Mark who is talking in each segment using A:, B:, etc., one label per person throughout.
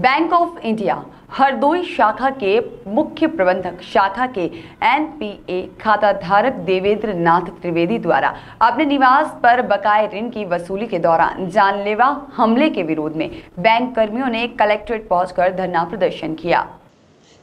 A: Bank of India Hardoi शाखा के मुख्य प्रबंधक शाखा के एनपीए खाताधारक देवेंद्र नाथ त्रिवेदी द्वारा अपने निवास पर बकाये ऋण की वसूली के दौरान जानलेवा हमले के विरोध में बैंक कर्मियों ने कलेक्ट्रेट पहुंचकर धरना प्रदर्शन किया।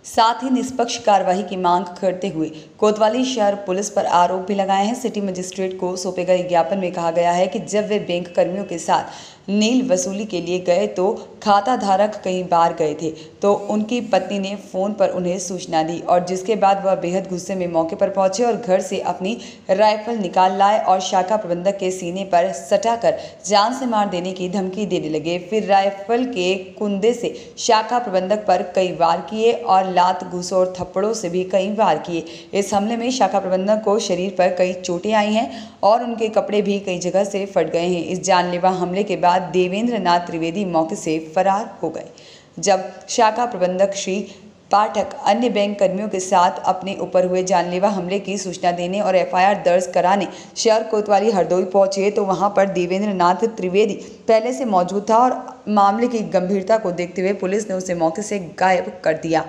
A: साथ ही निष्पक्ष कार्रवाई की मांग करते हुए कोतवाली शहर पुलिस पर आरोप भी लगाए हैं। सिटी मजिस्ट्रेट को सौंपे गए ज्ञापन में कहा गया है कि जब वे बैंक कर्मियों के साथ नील वसूली के लिए गए तो खाता धारक कई बार गए थे तो उनकी पत्नी ने फ़ोन पर उन्हें सूचना दी और जिसके बाद वह बेहद गुस्से में मौके पर पहुंचे और घर से अपनी राइफल निकाल लाए और शाखा प्रबंधक के सीने पर सटाकर जान से मार देने की धमकी देने लगे। फिर राइफल के कुंदे से शाखा प्रबंधक पर कई वार किए और लात घूंसों और थप्पड़ों से भी कई वार किए। इस हमले में शाखा प्रबंधक को शरीर पर कई चोटें आई हैं और उनके कपड़े भी कई जगह से फट गए हैं। इस जानलेवा हमले के बाद देवेंद्र नाथ त्रिवेदी मौके से फरार हो गए। जब शाखा प्रबंधक श्री पाठक अन्य बैंक कर्मियों के साथ अपने ऊपर हुए जानलेवा हमले की सूचना देने और एफआईआर दर्ज कराने शहर कोतवाली हरदोई पहुंचे तो वहां पर देवेंद्र नाथ त्रिवेदी पहले से मौजूद था और मामले की गंभीरता को देखते हुए पुलिस ने उसे मौके से गायब कर दिया।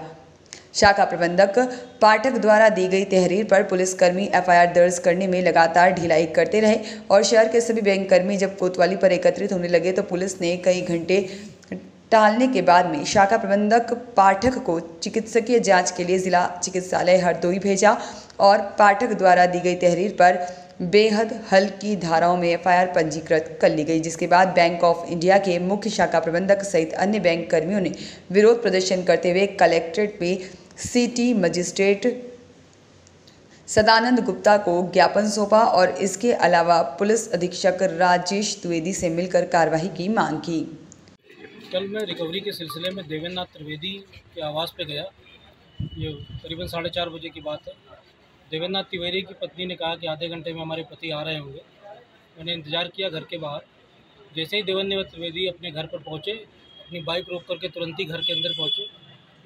A: शाखा प्रबंधक पाठक द्वारा दी गई तहरीर पर पुलिसकर्मी एफआईआर दर्ज करने में लगातार ढिलाई करते रहे और शहर के सभी बैंक कर्मी जब कोतवाली पर एकत्रित होने लगे तो पुलिस ने कई घंटे टालने के बाद में शाखा प्रबंधक पाठक को चिकित्सकीय जांच के लिए जिला चिकित्सालय हरदोई भेजा और पाठक द्वारा दी गई तहरीर पर बेहद हल्की धाराओं में एफआईआर पंजीकृत कर ली गई, जिसके बाद बैंक ऑफ इंडिया के मुख्य शाखा प्रबंधक सहित अन्य बैंक कर्मियों ने विरोध प्रदर्शन करते हुए कलेक्ट्रेट में सिटी मजिस्ट्रेट सदानंद गुप्ता को ज्ञापन सौंपा और इसके अलावा पुलिस अधीक्षक राजेश द्विवेदी से मिलकर कार्रवाई की मांग की।
B: कल मैं रिकवरी के सिलसिले में देवेंद्र नाथ त्रिवेदी के आवास पे गया। ये करीबन 4:30 बजे की बात है। देवेंद्र नाथ त्रिवेदी की पत्नी ने कहा कि आधे घंटे में हमारे पति आ रहे होंगे। मैंने इंतज़ार किया घर के बाहर। जैसे ही देवेंद्र नाथ त्रिवेदी अपने घर पर पहुँचे, अपनी बाइक रोक करके तुरंत ही घर के अंदर पहुँचे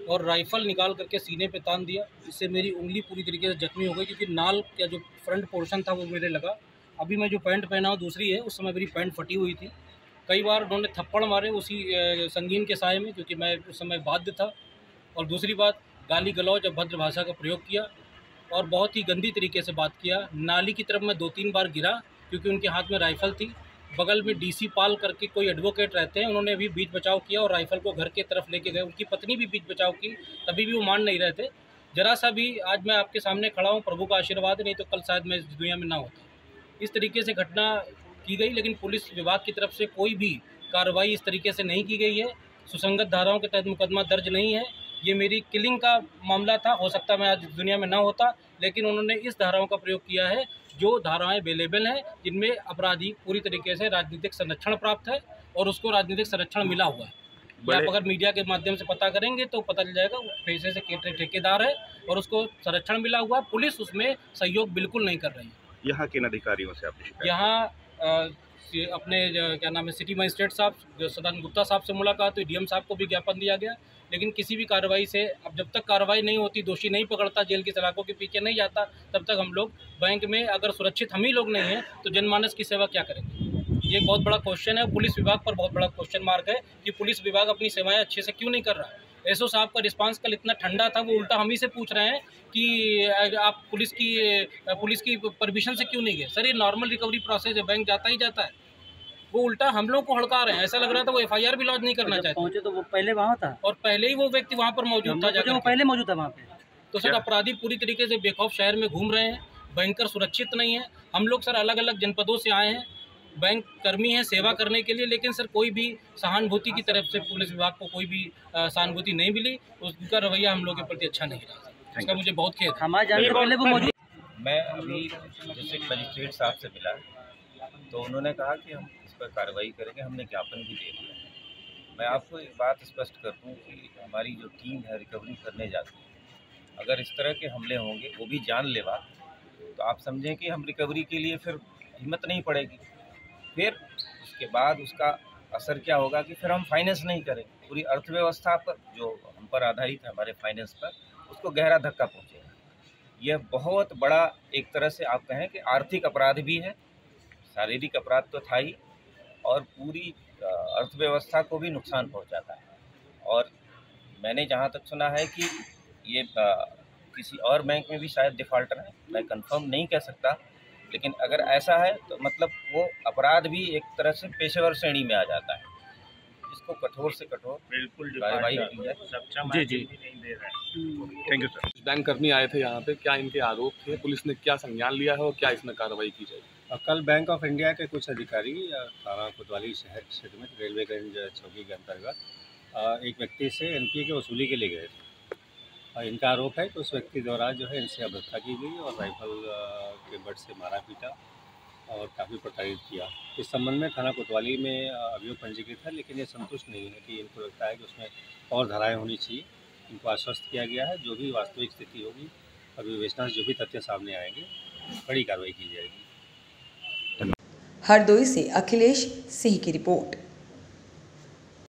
B: और राइफ़ल निकाल करके सीने पे तान दिया। इससे मेरी उंगली पूरी तरीके से जख्मी हो गई क्योंकि नाल का जो फ्रंट पोर्शन था वो मेरे लगा। अभी मैं जो पैंट पहना हूँ दूसरी है, उस समय मेरी पैंट फटी हुई थी। कई बार उन्होंने थप्पड़ मारे उसी संगीन के साए में, क्योंकि मैं उस समय बाध्य था। और दूसरी बात, गाली गलौज और भद्र भाषा का प्रयोग किया और बहुत ही गंदी तरीके से बात किया। नाली की तरफ मैं 2-3 बार गिरा क्योंकि उनके हाथ में राइफ़ल थी। बगल में डीसी पाल करके कोई एडवोकेट रहते हैं, उन्होंने भी बीच बचाव किया और राइफ़ल को घर की तरफ लेके गए। उनकी पत्नी भी बीच बचाव की, तभी भी वो मान नहीं रहे थे ज़रा सा भी। आज मैं आपके सामने खड़ा हूँ, प्रभु का आशीर्वाद, नहीं तो कल शायद मैं इस दुनिया में ना होता। इस तरीके से घटना की गई, लेकिन पुलिस विभाग की तरफ से कोई भी कार्रवाई इस तरीके से नहीं की गई है। सुसंगत धाराओं के तहत मुकदमा दर्ज नहीं है। ये मेरी किलिंग का मामला था, हो सकता मैं आज दुनिया में ना होता, लेकिन उन्होंने इस धाराओं का प्रयोग किया है जो धाराएं अवेलेबल हैं, जिनमें अपराधी पूरी तरीके से राजनीतिक संरक्षण प्राप्त है और उसको राजनीतिक संरक्षण मिला हुआ है। आप अगर मीडिया के माध्यम से पता करेंगे तो पता चल जाएगा, वो पैसे से ठेकेदार है और उसको संरक्षण मिला हुआ है। पुलिस उसमें सहयोग बिल्कुल नहीं कर रही है।
C: यहाँ किन अधिकारियों से आपने
B: यहाँ अपने क्या नाम है सिटी मजिस्ट्रेट साहब जो सदानंद गुप्ता साहब से मुलाकात हुई, डीएम साहब को भी ज्ञापन दिया गया, लेकिन किसी भी कार्रवाई से अब जब तक कार्रवाई नहीं होती, दोषी नहीं पकड़ता, जेल की सलाखों के पीछे नहीं जाता, तब तक हम लोग बैंक में अगर सुरक्षित हम ही लोग नहीं हैं तो जनमानस की सेवा क्या करेंगे। ये बहुत बड़ा क्वेश्चन है। पुलिस विभाग पर बहुत बड़ा क्वेश्चन मार्क है कि पुलिस विभाग अपनी सेवाएं अच्छे से क्यों नहीं कर रहा है। एसओ साहब का रिस्पांस कल इतना ठंडा था, वो उल्टा हम ही से पूछ रहे हैं कि आप पुलिस की परमिशन से क्यों नहीं गए। सर, ये नॉर्मल रिकवरी प्रोसेस है, बैंक जाता ही जाता है। वो उल्टा हम लोग को हड़का रहे हैं। ऐसा लग रहा था वो एफआईआर भी लॉन्च नहीं करना चाहते।
D: पहुंचे तो वो पहले वहाँ था और
B: पहले ही वो व्यक्ति वहाँ पर मौजूद था,
D: वो पहले मौजूद था वहाँ पे।
B: तो सर, अपराधी पूरी तरीके से बेखौफ शहर में घूम रहे हैं। बैंकर सुरक्षित नहीं है। हम लोग सर अलग अलग जनपदों से आए हैं, बैंक कर्मी हैं सेवा करने के लिए, लेकिन सर कोई भी सहानुभूति की तरफ से पुलिस विभाग को कोई भी सहानुभूति नहीं मिली। उसका रवैया हम लोग के प्रति अच्छा नहीं रहा। इसका मुझे बहुत खेद है।
D: हमारे जानने पहले वो मौजूद।
E: मैं अभी जैसे मजिस्ट्रेट साहब से मिला तो उन्होंने कहा कि हम इस पर कार्रवाई करेंगे। हमने ज्ञापन भी दे दिया। मैं आपको एक बात स्पष्ट कर दूं कि हमारी जो टीम है रिकवरी करने जाती है, अगर इस तरह के हमले होंगे, वो भी जानलेवा, तो आप समझें कि हम रिकवरी के लिए फिर हिम्मत नहीं पड़ेगी। फिर उसके बाद उसका असर क्या होगा कि फिर हम फाइनेंस नहीं करें। पूरी अर्थव्यवस्था पर जो हम पर आधारित है, हमारे फाइनेंस पर, उसको गहरा धक्का पहुँचेगा। यह बहुत बड़ा एक तरह से आप कहें कि आर्थिक अपराध भी है, शारीरिक अपराध तो था ही, और पूरी अर्थव्यवस्था को भी नुकसान पहुंचाता है। और मैंने जहाँ तक सुना है कि ये किसी और बैंक में भी शायद डिफ़ॉल्टर है, मैं कंफर्म नहीं कह सकता, लेकिन अगर ऐसा है तो मतलब वो अपराध भी एक तरह से पेशेवर श्रेणी में आ जाता है। इसको कठोर से कठोर
C: बिल्कुल
E: कार्रवाई की जाए।
C: जी थैंक यू सर।
F: बैंक कर्मी आए थे यहाँ पे, क्या इनके आरोप थे, पुलिस ने क्या संज्ञान लिया है और क्या इसमें कार्रवाई की जाएगी?
G: कल बैंक ऑफ इंडिया के कुछ अधिकारी थाना कोतवाली शहर क्षेत्र में रेलवेगंज चौकी के अंतर्गत एक व्यक्ति से एनपीए की वसूली के लिए गए थे। इनका आरोप है कि उस व्यक्ति द्वारा जो है इनसे अभद्रता की गई और राइफल के बट से मारा पीटा और काफ़ी प्रताड़ित किया। इस संबंध में थाना कोतवाली में अभियोग पंजीकृत है, लेकिन ये संतुष्ट नहीं है कि इनको लगता है कि उसमें और धाराएँ होनी चाहिए। इनको आश्वस्त किया गया है, जो भी वास्तविक स्थिति होगी और विवेचना से जो भी तथ्य सामने आएंगे कड़ी कार्रवाई की जाएगी।
A: हरदोई से अखिलेश सिंह की रिपोर्ट।